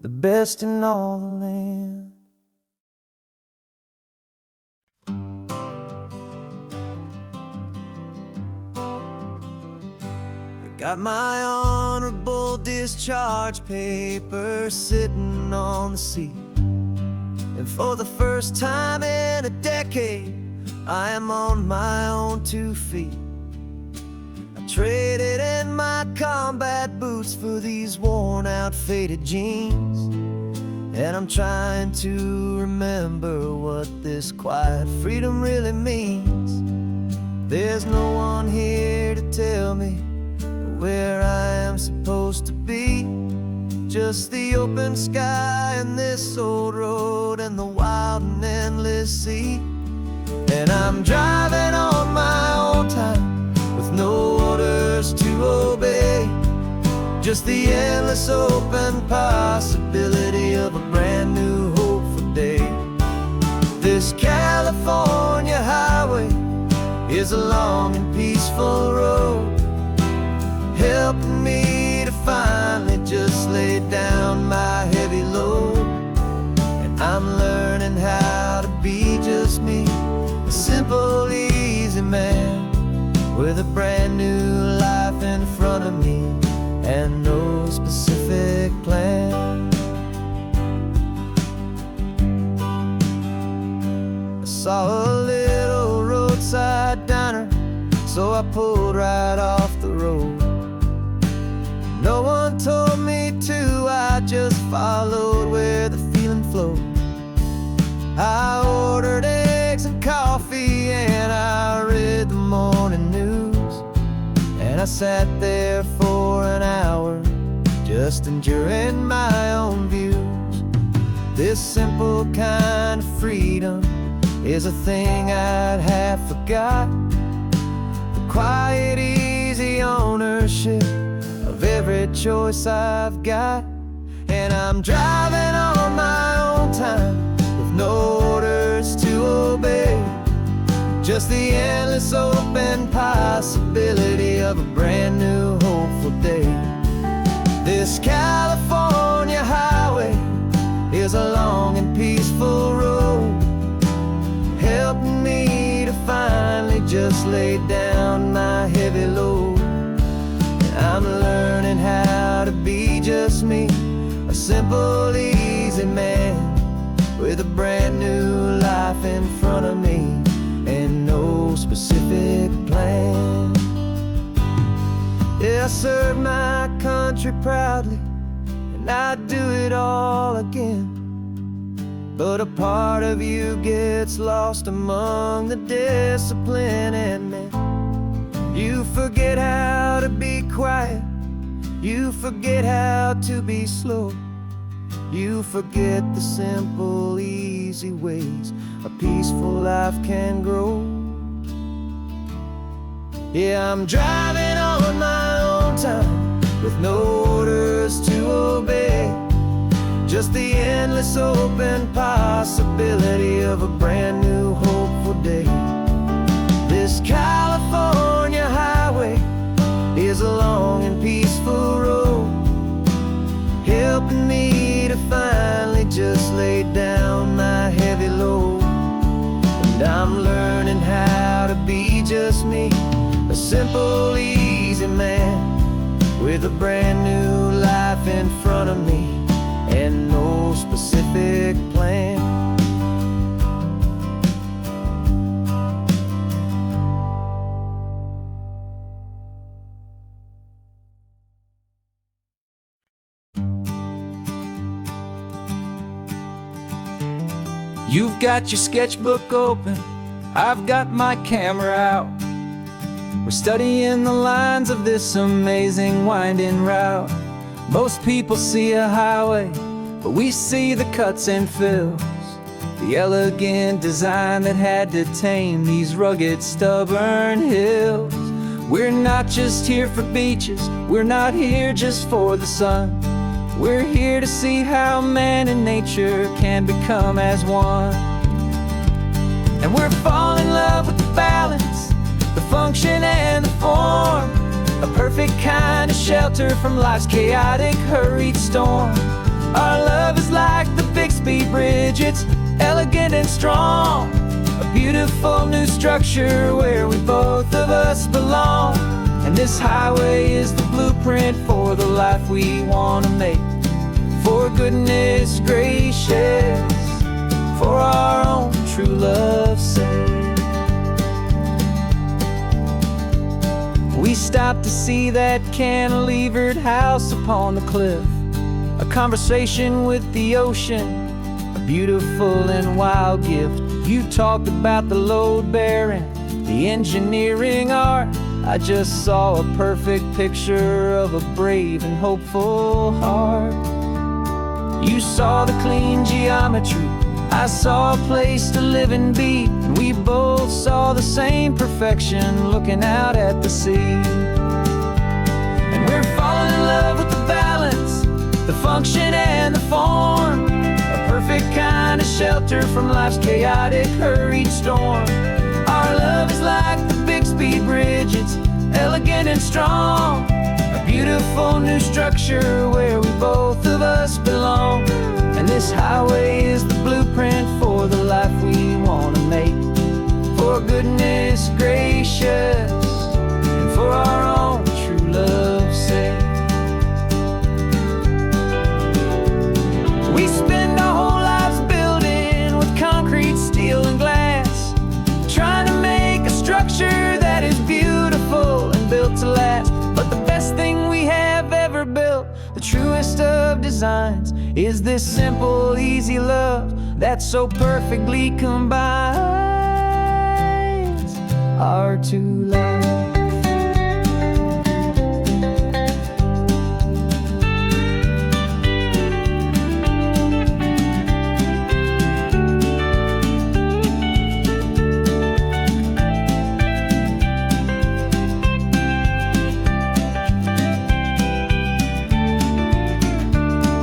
the best in all the land. Got my honorable discharge paper sitting on the seat, and for the first time in a decade, I am on my own 2 feet. I traded in my combat boots for these worn out faded jeans, and I'm trying to remember what this quiet freedom really means. There's no one here to tell me where I am supposed to be, just the open sky and this old road and the wild and endless sea. And I'm driving on my own time with no orders to obey, just the endless open possibility of a brand new hopeful day. This California highway is a long and peaceful road, helping me to finally just lay down my heavy load. And I'm learning how to be just me, a simple, easy man with a brand new life in front of me and no specific plan. I saw a little roadside diner, so I pulled right off the road. No one told me to, I just followed where the feeling flowed. I ordered eggs and coffee and I read the morning news, and I sat there for an hour just enduring my own views. This simple kind of freedom is a thing I'd have forgot, the quiet, easy ownership of every choice I've got. And I'm driving on my own time with no orders to obey, just the endless open possibility of a brand new hopeful day. This California highway is a long and peaceful road, just laid down my heavy load. I'm learning how to be just me, a simple, easy man with a brand new life in front of me and no specific plan. Yeah, I serve my country proudly, and I'd do it all again. But a part of you gets lost among the discipline, and man, you forget how to be quiet, you forget how to be slow, you forget the simple, easy ways a peaceful life can grow. Yeah, I'm driving on my own time with no orders to obey, just the endless open possibility of a brand new hopeful day. This California highway is a long and peaceful road, helping me to finally just lay down my heavy load. And I'm learning how to be just me, a simple, easy man with a brand new life in front of me and no specific plan. You've got your sketchbook open, I've got my camera out. We're studying the lines of this amazing winding route. Most people see a highway, but we see the cuts and fills, the elegant design that had to tame these rugged, stubborn hills. We're not just here for beaches, we're not here just for the sun. We're here to see how man and nature can become as one. And we're falling in love with the balance, the function and the form, a perfect kind of shelter from life's chaotic, hurried storm. Our love is like the Bixby Bridge, it's elegant and strong, a beautiful new structure where we both of us belong. And this highway is the blueprint for the life we want to make. For goodness gracious, for our own true love's sake. We stopped to see that cantilevered house upon the cliff, a conversation with the ocean, a beautiful and wild gift. You talked about the load bearing, the engineering art. I just saw a perfect picture of a brave and hopeful heart. You saw the clean geometry, I saw a place to live and be, and we both saw the same perfection looking out at the sea. And we're falling in love with the balance, the function and the form, a perfect kind of shelter from life's chaotic, hurried storm. Our love is like the Bixby Bridge, it's elegant and strong, a beautiful new structure where we both of us belong. And this highway is the blueprint for the life we want to make. For goodness gracious, and for our own true love's sake. We spend our whole lives building with concrete, steel, and glass, trying to make a structure that is beautiful and built to last. But the best thing we have ever built, the truest of designs, is this simple, easy love that so perfectly combines our two lives.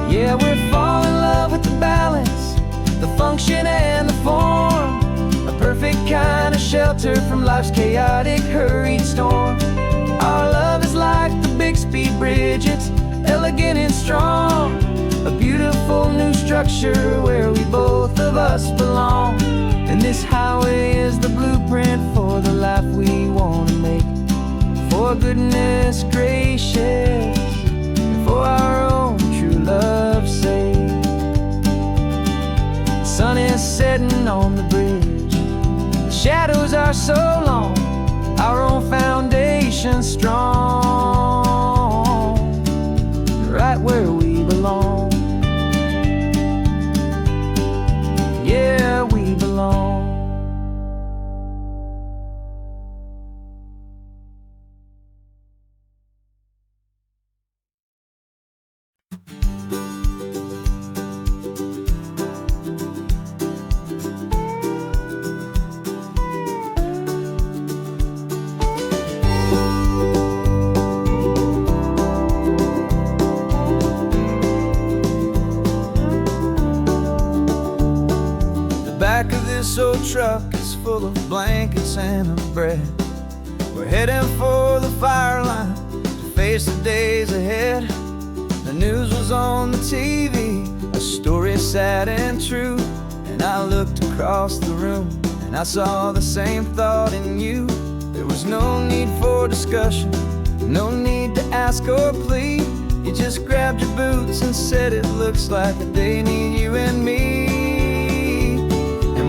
Yeah, we're falling in love with the balance, the function and the form, a perfect kind of shelter from life's chaotic, hurried storm. Our love is like the Bixby Bridge, it's elegant and strong, a beautiful new structure where we both of us belong. And this highway is the blueprint for the life we for goodness gracious, for our own true love's sake. The sun is setting on the bridge, the shadows are so long, our own foundation strong, right where we belong. Yeah, we belong. Back of this old truck is full of blankets and of bread. We're heading for the fire line to face the days ahead. The news was on the TV, a story sad and true. And I looked across the room and I saw the same thought in you. There was no need for discussion, no need to ask or plead. You just grabbed your boots and said it looks like the day need you and me.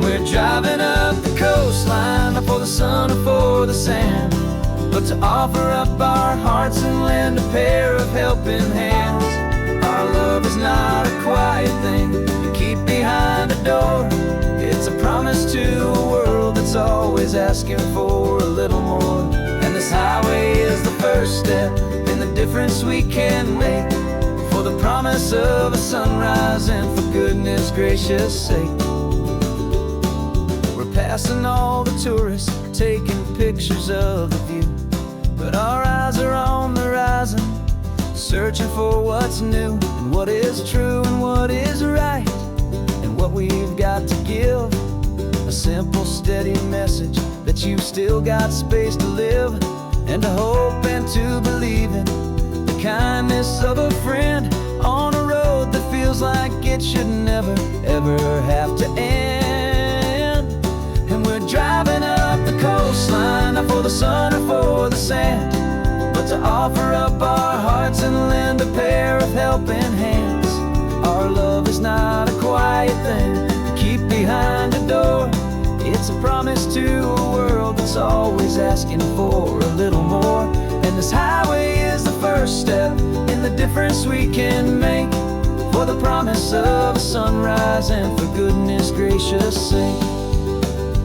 We're driving up the coastline, not for the sun or for the sand, but to offer up our hearts and lend a pair of helping hands. Our love is not a quiet thing you keep behind a door. It's a promise to a world that's always asking for a little more. And this highway is the first step in the difference we can make, for the promise of a sunrise and for goodness gracious sake. Passing all the tourists, taking pictures of the view, but our eyes are on the horizon, searching for what's new and what is true and what is right, and what we've got to give. A simple, steady message that you've still got space to live, and to hope and to believe in the kindness of a friend on a road that feels like it should never, ever have to end. We're driving up the coastline, not for the sun or for the sand, but to offer up our hearts and lend a pair of helping hands. Our love is not a quiet thing to keep behind a door. It's a promise to a world that's always asking for a little more. And this highway is the first step in the difference we can make, for the promise of a sunrise and for goodness gracious sake.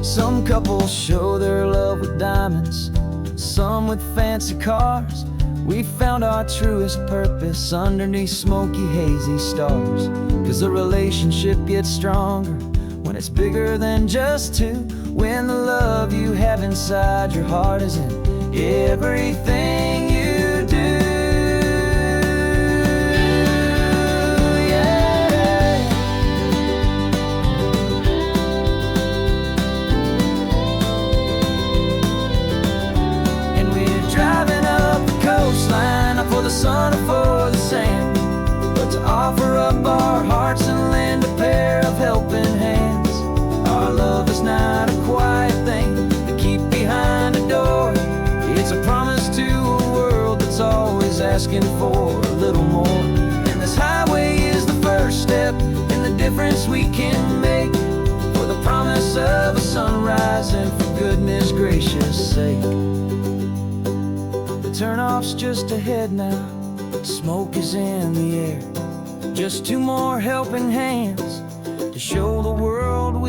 Some couples show their love with diamonds, some with fancy cars. We found our truest purpose underneath smoky, hazy stars. 'Cause the relationship gets stronger when it's bigger than just two, when the love you have inside your heart is in everything you do. For the sun or for the sand, but to offer up our hearts and lend a pair of helping hands. Our love is not a quiet thing to keep behind a door. It's a promise to a world that's always asking for a little more. And this highway is the first step in the difference we can make, for the promise of a sunrise and for goodness gracious sake. Turnoff's just ahead now, smoke is in the air. Just two more helping hands to show the world